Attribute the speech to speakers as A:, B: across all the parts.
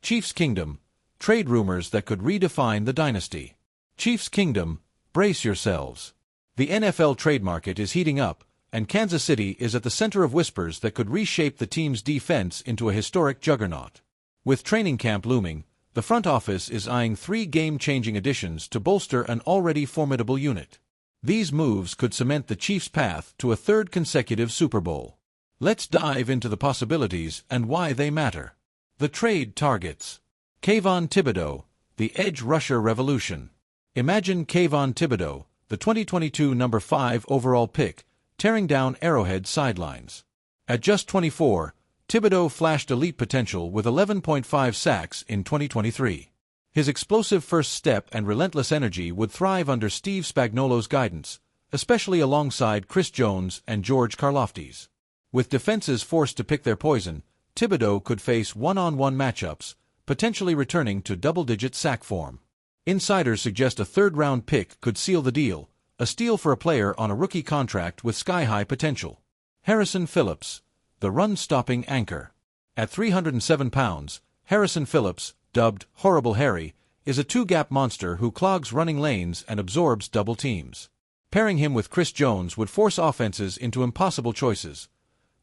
A: Chiefs Kingdom, trade rumors that could redefine the dynasty. Chiefs Kingdom, brace yourselves. The NFL trade market is heating up, and Kansas City is at the center of whispers that could reshape the team's defense into a historic juggernaut. With training camp looming, the front office is eyeing 3 game-changing additions to bolster an already formidable unit. These moves could cement the Chiefs' path to a 3rd consecutive Super Bowl. Let's dive into the possibilities and why they matter. The trade targets. Kayvon Thibodeau, the edge rusher revolution. Imagine Kayvon Thibodeau, the 2022 number 5 overall pick, tearing down Arrowhead sidelines. At just 24, Thibodeau flashed elite potential with 11.5 sacks in 2023. His explosive first step and relentless energy would thrive under Steve Spagnuolo's guidance, especially alongside Chris Jones and George Karlaftis. With defenses forced to pick their poison, Thibodeau could face one-on-one matchups, potentially returning to double-digit sack form. Insiders suggest a 3rd-round pick could seal the deal, a steal for a player on a rookie contract with sky-high potential. Harrison Phillips, the run-stopping anchor. At 307 pounds, Harrison Phillips, dubbed Horrible Harry, is a 2-gap monster who clogs running lanes and absorbs double teams. Pairing him with Chris Jones would force offenses into impossible choices.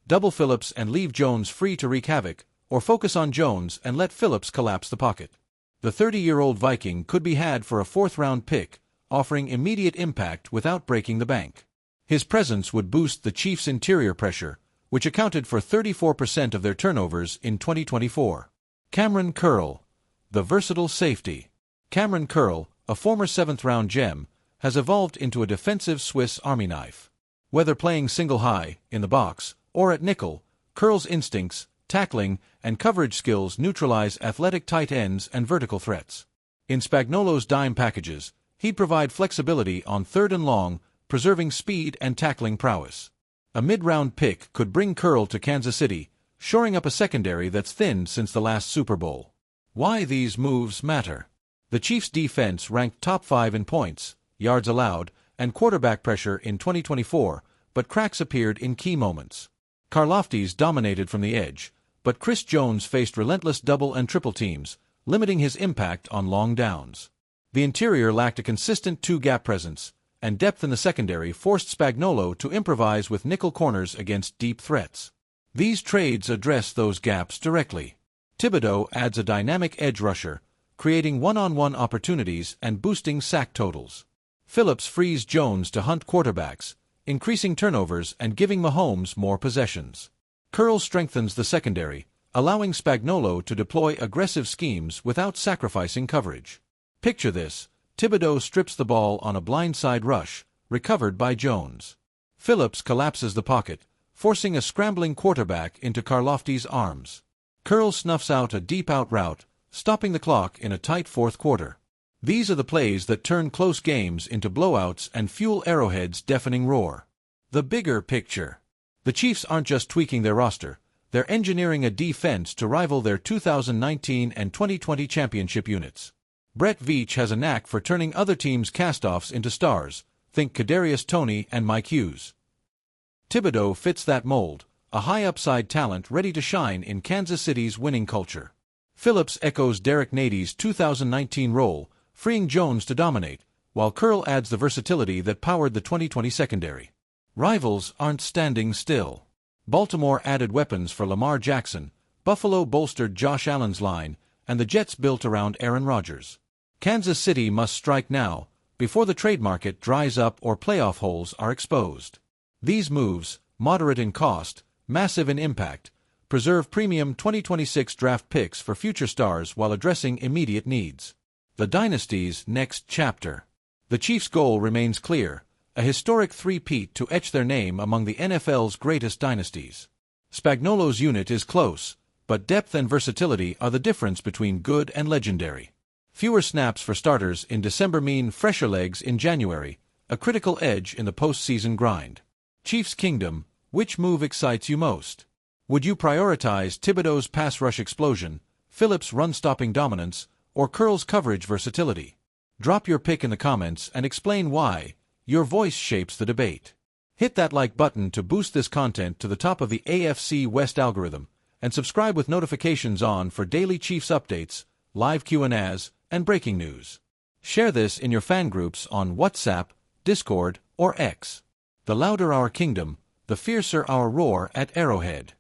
A: Double Phillips and leave Jones free to wreak havoc, or focus on Jones and let Phillips collapse the pocket. The 30-year-old Viking could be had for a 4th-round pick, offering immediate impact without breaking the bank. His presence would boost the Chiefs' interior pressure, which accounted for 34% of their turnovers in 2024. Cameron Curl, the versatile safety. Cameron Curl, a former 7th-round gem, has evolved into a defensive Swiss Army knife. Whether playing single high, in the box, or at nickel, Curl's instincts, tackling, and coverage skills neutralize athletic tight ends and vertical threats. In Spagnuolo's dime packages, he'd provide flexibility on 3rd and long, preserving speed and tackling prowess. A mid-round pick could bring Curl to Kansas City, shoring up a secondary that's thinned since the last Super Bowl. Why these moves matter. The Chiefs' defense ranked top 5 in points, yards allowed, and quarterback pressure in 2024, but cracks appeared in key moments. Karlaftis dominated from the edge, but Chris Jones faced relentless double and triple teams, limiting his impact on long downs. The interior lacked a consistent 2-gap presence, and depth in the secondary forced Spagnuolo to improvise with nickel corners against deep threats. These trades address those gaps directly. Thibodeau adds a dynamic edge rusher, creating one-on-one opportunities and boosting sack totals. Phillips frees Jones to hunt quarterbacks, increasing turnovers and giving Mahomes more possessions. Curl strengthens the secondary, allowing Spagnuolo to deploy aggressive schemes without sacrificing coverage. Picture this: Thibodeau strips the ball on a blindside rush, recovered by Jones. Phillips collapses the pocket, forcing a scrambling quarterback into Karlaftis' arms. Curl snuffs out a deep-out route, stopping the clock in a tight 4th quarter. These are the plays that turn close games into blowouts and fuel Arrowhead's deafening roar. The bigger picture. The Chiefs aren't just tweaking their roster, they're engineering a defense to rival their 2019 and 2020 championship units. Brett Veach has a knack for turning other teams' castoffs into stars, think Kadarius Toney and Mike Hughes. Thibodeau fits that mold, a high-upside talent ready to shine in Kansas City's winning culture. Phillips echoes Derek Nady's 2019 role, freeing Jones to dominate, while Curl adds the versatility that powered the 2020 secondary. Rivals aren't standing still. Baltimore added weapons for Lamar Jackson, Buffalo bolstered Josh Allen's line, and the Jets built around Aaron Rodgers. Kansas City must strike now, before the trade market dries up or playoff holes are exposed. These moves, moderate in cost, massive in impact, preserve premium 2026 draft picks for future stars while addressing immediate needs. The dynasty's next chapter. The Chiefs' goal remains clear: a historic three-peat to etch their name among the NFL's greatest dynasties. Spagnuolo's unit is close, but depth and versatility are the difference between good and legendary. Fewer snaps for starters in December mean fresher legs in January, a critical edge in the postseason grind. Chiefs Kingdom, which move excites you most? Would you prioritize Thibodeau's pass rush explosion, Phillips' run-stopping dominance, or Curl's coverage versatility? Drop your pick in the comments and explain why. Your voice shapes the debate. Hit that like button to boost this content to the top of the AFC West algorithm, and subscribe with notifications on for daily Chiefs updates, live Q&As, and breaking news. Share this in your fan groups on WhatsApp, Discord, or X. The louder our kingdom, the fiercer our roar at Arrowhead.